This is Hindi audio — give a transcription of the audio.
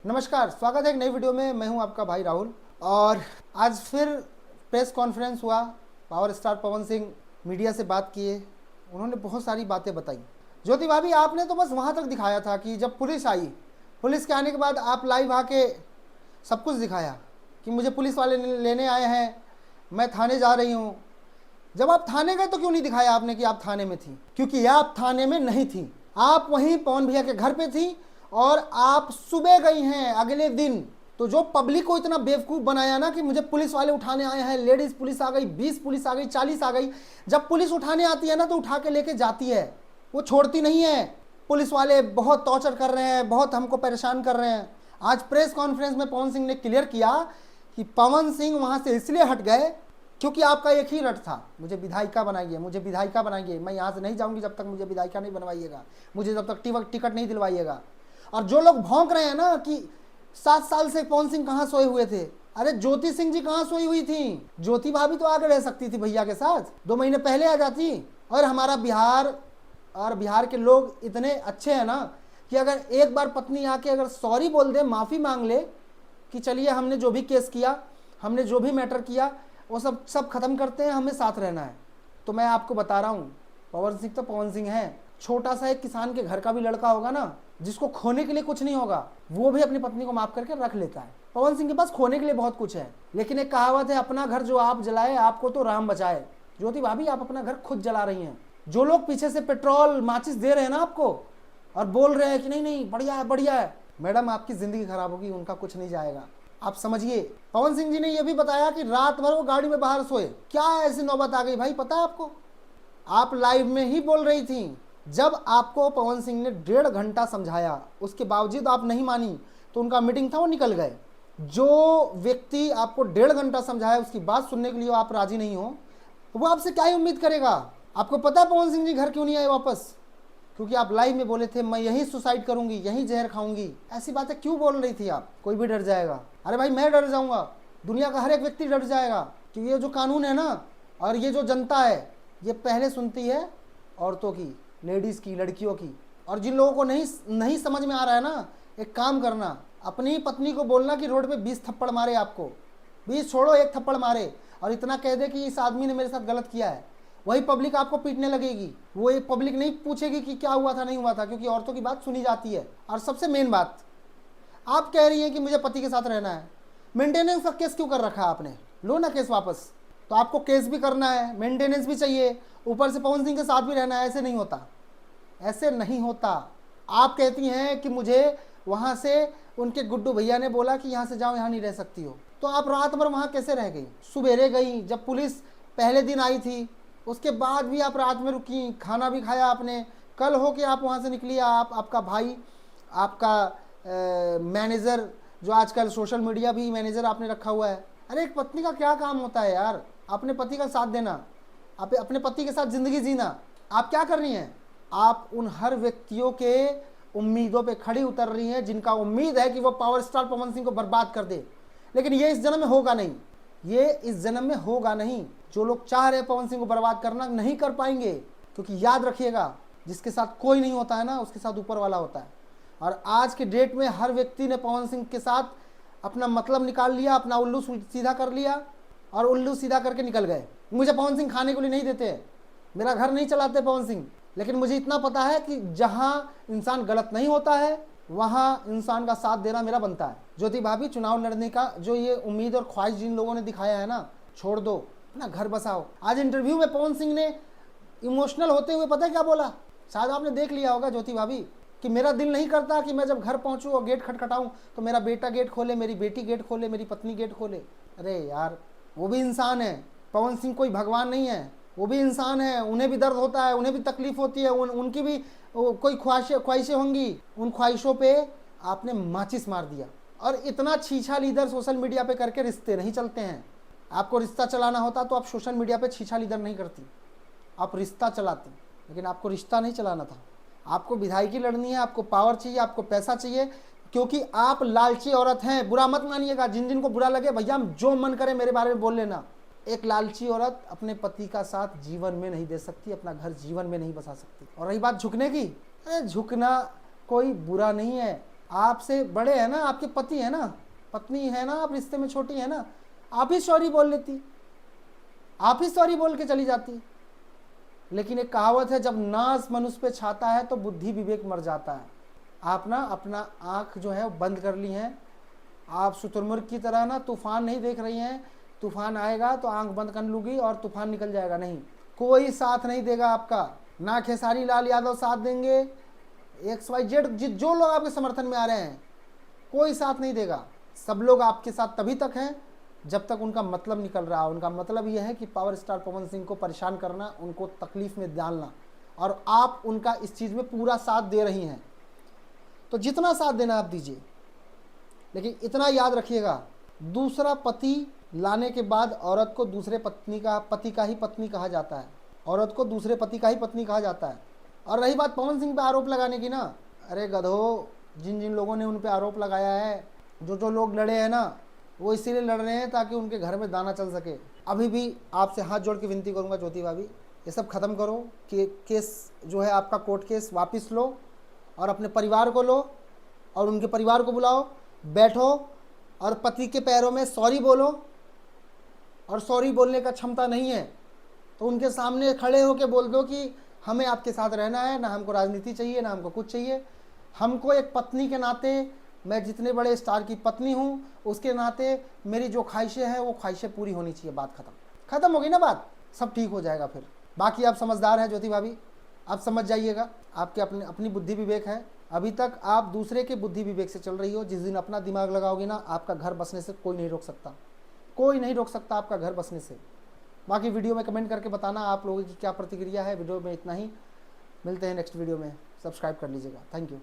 नमस्कार, स्वागत है एक नई वीडियो में। मैं हूं आपका भाई राहुल और आज फिर प्रेस कॉन्फ्रेंस हुआ। Power star Pawan Singh media से बात किए, उन्होंने बहुत सारी बातें बताई। ज्योति भाभी, आपने तो बस वहां तक दिखाया था कि जब पुलिस आई, पुलिस के आने के बाद आप लाइव आके सब कुछ दिखाया कि मुझे पुलिस वाले लेने आए हैं, मैं थाने जा रही हूँ। जब आप थाने गए तो क्यों नहीं दिखाया आपने कि आप थाने में थी? क्योंकि आप थाने में नहीं थी, आप वहीं पवन भैया के घर पे थी और आप सुबह गई हैं अगले दिन। तो जो पब्लिक को इतना बेवकूफ़ बनाया ना कि मुझे पुलिस वाले उठाने आए हैं, लेडीज पुलिस आ गई, 20 पुलिस आ गई, 40 आ गई। जब पुलिस उठाने आती है ना तो उठा के लेके जाती है, वो छोड़ती नहीं है। पुलिस वाले बहुत टॉर्चर कर रहे हैं, बहुत हमको परेशान कर रहे हैं। आज प्रेस कॉन्फ्रेंस में पवन सिंह ने क्लियर किया कि पवन सिंह वहां से इसलिए हट गए क्योंकि आपका एक ही रट था, मुझे विधायिका बनाइए, मुझे विधायिका बनाइए। मैं यहाँ से नहीं जाऊँगी जब तक मुझे विधायिका नहीं बनवाइएगा, मुझे जब तक टिकट नहीं दिलवाइएगा। और जो लोग भौंक रहे हैं ना कि 7 साल से पवन सिंह कहाँ सोए हुए थे, अरे ज्योति सिंह जी कहाँ सोई हुई थी? ज्योति भाभी तो आगे रह सकती थी भैया के साथ, 2 महीने पहले आ जाती। और हमारा बिहार और बिहार के लोग इतने अच्छे हैं ना कि अगर एक बार पत्नी आके अगर सॉरी बोल दे, माफ़ी मांग ले कि चलिए हमने जो भी केस किया, हमने जो भी मैटर किया, वो सब खत्म करते हैं, हमें साथ रहना है। तो मैं आपको बता रहा हूँ, पवन सिंह तो पवन सिंह है। छोटा सा एक किसान के घर का भी लड़का होगा ना, जिसको खोने के लिए कुछ नहीं होगा, वो भी अपनी पत्नी को माफ करके रख लेता है। पवन सिंह के पास खोने के लिए बहुत कुछ है, लेकिन एक कहावत है, अपना घर जो आप जलाए आपको तो राम बचाए। ज्योति भाभी, आप अपना घर खुद जला रही हैं। जो लोग पीछे से पेट्रोल माचिस दे रहे हैं ना आपको और बोल रहे हैं कि नहीं नहीं बढ़िया है बढ़िया है, मैडम आपकी जिंदगी खराब होगी, उनका कुछ नहीं जाएगा। आप समझिए, पवन सिंह जी ने यह भी बताया कि रात भर वो गाड़ी में बाहर सोए। क्या ऐसी नौबत आ गई भाई, पता है आपको? आप लाइव में ही बोल रही थी, जब आपको पवन सिंह ने 1.5 घंटा समझाया, उसके बावजूद आप नहीं मानी तो उनका मीटिंग था, वो निकल गए। जो व्यक्ति आपको 1.5 घंटा समझाया, उसकी बात सुनने के लिए आप राजी नहीं हो, वो आपसे क्या ही उम्मीद करेगा? आपको पता है पवन सिंह जी घर क्यों नहीं आए वापस? क्योंकि आप लाइव में बोले थे मैं यहीं सुसाइड करूंगी, यहीं जहर खाऊंगी। ऐसी बातें क्यों बोल रही थी आप? कोई भी डर जाएगा। अरे भाई, मैं डर जाऊंगा, दुनिया का हर एक व्यक्ति डर जाएगा। क्योंकि ये जो कानून है ना और ये जो जनता है, ये पहले सुनती है औरतों की, लेडीज़ की, लड़कियों की। और जिन लोगों को नहीं समझ में आ रहा है ना, एक काम करना, अपनी पत्नी को बोलना कि रोड पे 20 थप्पड़ मारे आपको, 20 छोड़ो 1 थप्पड़ मारे, और इतना कह दे कि इस आदमी ने मेरे साथ गलत किया है। वही पब्लिक आपको पीटने लगेगी। वो एक पब्लिक नहीं पूछेगी कि क्या हुआ था नहीं हुआ था, क्योंकि औरतों की बात सुनी जाती है। और सबसे मेन बात, आप कह रही हैं कि मुझे पति के साथ रहना है, मेंटेनेंस का केस क्यों कर रखा है आपने? लो ना केस वापस। तो आपको केस भी करना है, मेंटेनेंस भी चाहिए, ऊपर से पवन सिंह के साथ भी रहना है। ऐसे नहीं होता, ऐसे नहीं होता। आप कहती हैं कि मुझे वहाँ से उनके गुड्डू भैया ने बोला कि यहाँ से जाओ, यहाँ नहीं रह सकती हो। तो आप रात भर वहाँ कैसे रह गई? सुबेरे गई, जब पुलिस पहले दिन आई थी, उसके बाद भी आप रात में रुकी, खाना भी खाया आपने। कल हो के आप वहाँ से निकली, आप, आपका भाई, आपका मैनेजर, जो आजकल सोशल मीडिया भी मैनेजर आपने रखा हुआ है। अरे एक पत्नी का क्या काम होता है यार? अपने पति का साथ देना, अपने पति के साथ ज़िंदगी जीना। आप क्या कर रही हैं? आप उन हर व्यक्तियों के उम्मीदों पे खड़ी उतर रही हैं जिनका उम्मीद है कि वो पावर स्टार पवन सिंह को बर्बाद कर दे। लेकिन ये इस जन्म में होगा नहीं, ये इस जन्म में होगा नहीं। जो लोग चाह रहे हैं पवन सिंह को बर्बाद करना, नहीं कर पाएंगे। क्योंकि याद रखिएगा, जिसके साथ कोई नहीं होता है ना, उसके साथ ऊपर वाला होता है। और आज के डेट में हर व्यक्ति ने पवन सिंह के साथ अपना मतलब निकाल लिया, अपना उल्लू सीधा कर लिया और उल्लू सीधा करके निकल गए। मुझे पवन सिंह खाने के लिए नहीं देते, मेरा घर नहीं चलाते पवन सिंह। लेकिन मुझे इतना पता है कि जहाँ इंसान गलत नहीं होता है, वहाँ इंसान का साथ देना मेरा बनता है। ज्योति भाभी, चुनाव लड़ने का जो ये उम्मीद और ख्वाहिश जिन लोगों ने दिखाया है ना, छोड़ दो, अपना घर बसाओ। आज इंटरव्यू में पवन सिंह ने इमोशनल होते हुए पता है क्या बोला? शायद आपने देख लिया होगा ज्योति भाभी, कि मेरा दिल नहीं करता कि मैं जब घर पहुंचूं और गेट खटखटाऊं तो मेरा बेटा गेट खोले, मेरी बेटी गेट खोले, मेरी पत्नी गेट खोले। अरे यार, वो भी इंसान है। पवन सिंह कोई भगवान नहीं है, वो भी इंसान है। उन्हें भी दर्द होता है, उन्हें भी तकलीफ होती है, उनकी भी कोई ख्वाहिशें होंगी। उन ख्वाहिशों पे आपने माचिस मार दिया। और इतना छीछा लीडर सोशल मीडिया पे करके रिश्ते नहीं चलते हैं। आपको रिश्ता चलाना होता तो आप सोशल मीडिया पे छीछा लीडर नहीं करती, आप रिश्ता चलाती। लेकिन आपको रिश्ता नहीं चलाना था, आपको विधायकी लड़नी है, आपको पावर चाहिए, आपको पैसा चाहिए, क्योंकि आप लालची औरत हैं। बुरा मत मानिएगा, जिन जिन को बुरा लगे भैया जो मन करे मेरे बारे में बोल लेना। एक लालची औरत अपने पति का साथ जीवन में नहीं दे सकती, अपना घर जीवन में नहीं बसा सकती। और रही बात झुकने की, अरे झुकना कोई बुरा नहीं है। आपसे बड़े हैं ना, आपके पति है ना, पत्नी है ना, आप रिश्ते में छोटी है ना, आप ही सॉरी बोल लेती, आप ही सॉरी बोल के चली जाती। लेकिन एक कहावत है, जब नाज मनुष्य पे छाता है तो बुद्धि विवेक मर जाता है। आप ना अपना आंख जो है बंद कर ली हैं, आप शुतुरमुर्ग की तरह ना तूफान नहीं देख रही हैं। तूफान आएगा तो आंख बंद कर लूँगी और तूफान निकल जाएगा, नहीं, कोई साथ नहीं देगा आपका, ना खेसारी लाल यादव साथ देंगे, XYZ जो लोग आपके समर्थन में आ रहे हैं, कोई साथ नहीं देगा। सब लोग आपके साथ तभी तक हैं जब तक उनका मतलब निकल रहा है। उनका मतलब यह है कि पावर स्टार पवन सिंह को परेशान करना, उनको तकलीफ में डालना, और आप उनका इस चीज़ में पूरा साथ दे रही हैं। तो जितना साथ देना आप दीजिए, लेकिन इतना याद रखिएगा, दूसरा पति लाने के बाद औरत को दूसरे पति का ही पत्नी कहा जाता है, औरत को दूसरे पति का ही पत्नी कहा जाता है। और रही बात पवन सिंह पे आरोप लगाने की ना, अरे गधो, जिन जिन लोगों ने उन पे आरोप लगाया है, जो लोग लड़े हैं ना, वो इसीलिए लड़ रहे हैं ताकि उनके घर में दाना चल सके। अभी भी आपसे हाथ जोड़ के विनती करूंगा ज्योति भाभी, ये सब खत्म करो कि केस जो है आपका कोर्ट केस वापस लो, और अपने परिवार को लो और उनके परिवार को बुलाओ, बैठो और पति के पैरों में सॉरी बोलो। और सॉरी बोलने का क्षमता नहीं है तो उनके सामने खड़े होकर बोल दो कि हमें आपके साथ रहना है, ना हमको राजनीति चाहिए, ना हमको कुछ चाहिए। हमको एक पत्नी के नाते, मैं जितने बड़े स्टार की पत्नी हूँ उसके नाते मेरी जो ख्वाहिशें हैं वो ख्वाहिशें पूरी होनी चाहिए। बात खत्म हो गई ना, बात सब ठीक हो जाएगा फिर। बाकी आप समझदार हैं ज्योति भाभी, आप समझ जाइएगा, आपके अपनी बुद्धि विवेक है। अभी तक आप दूसरे के बुद्धि विवेक से चल रही हो, जिस दिन अपना दिमाग लगाओगे ना, आपका घर बसने से कोई नहीं रोक सकता, कोई नहीं रोक सकता आपका घर बसने से। बाकी वीडियो में कमेंट करके बताना आप लोगों की क्या प्रतिक्रिया है। वीडियो में इतना ही, मिलते हैं नेक्स्ट वीडियो में, सब्सक्राइब कर लीजिएगा। Thank you.